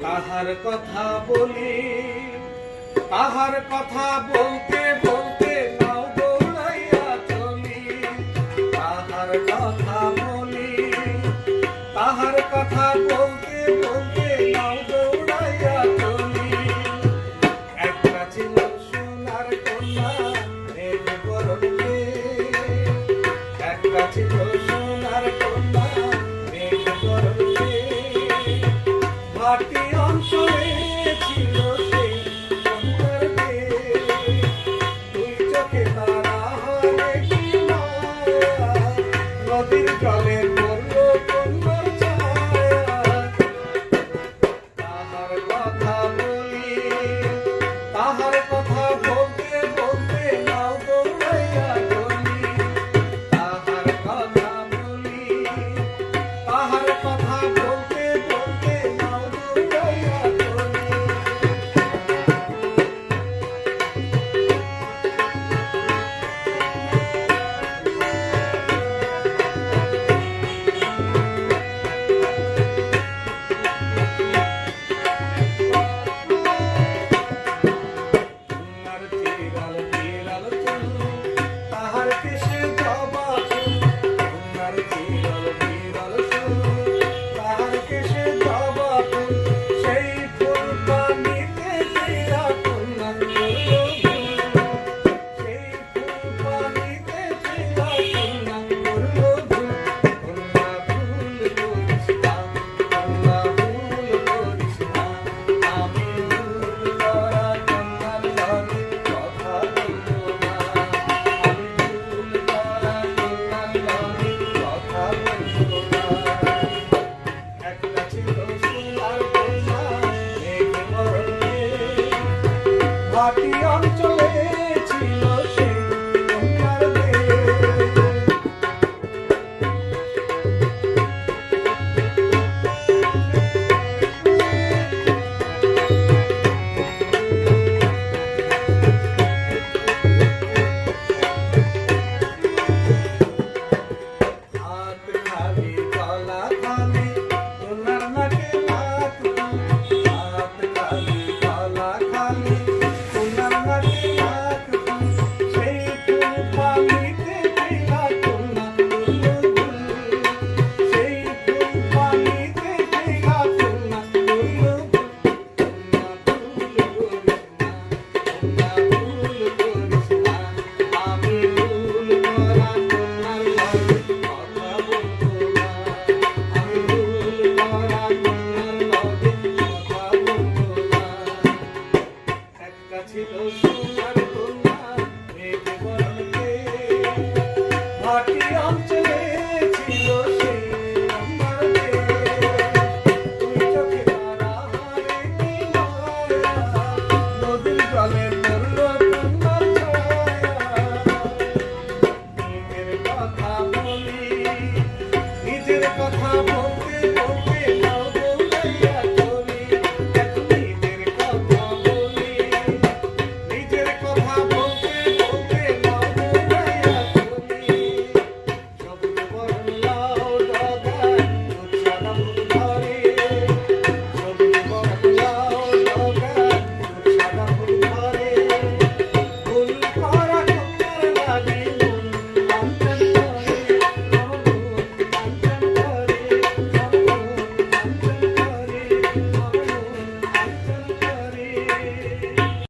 তাহার কথা বলি, তাহার কথা বলতে বলতে নাও দৌড়াইয়া চলি। তাহার কথা বলি, তাহার কথা বলতে বলতে নাও দৌড়াইয়া চলি। একটা ছিল সোনার কন্যা মেঘ বরণে, একটা ছিল সোনার কন্যা মেঘ বরণে। ভাটি অঞ্চলে ছিল সেই কন্যার দেশ, দুই চোখে তারা হলে কি মায়া, নদীর জলে পড়ল কন্যার ছায়া। তাহার কথা বলি, তাহার কথা বলতে বলতে নাও দৌড়াইয়া চলি। তাহার কথা বলি, তাহার কথা বলতে বলতে নাও দৌড়াইয়া চলি। কন্যার চিরাল চিরাল চুল, তাহার কেশে জবা ফুল। কন্যার চিরাল চিরাল চুল, তাহার কেশে জবা ফুল। সেই ফুল পানিতে দিয়া কন্যা করল ভুল, সেই ফুল পানিতে দিয়া কন্যা করল ভুল। কন্যা ভুল করিস না, কন্যা ভুল করিস না, আমি ভুল করা কন্যার লগে কথা বলবো না। আমি ভুল করা কন্যার লগে কথা বলবো না। একটা ছিল সোনার কন্যা মেঘ বরণে, ভাটি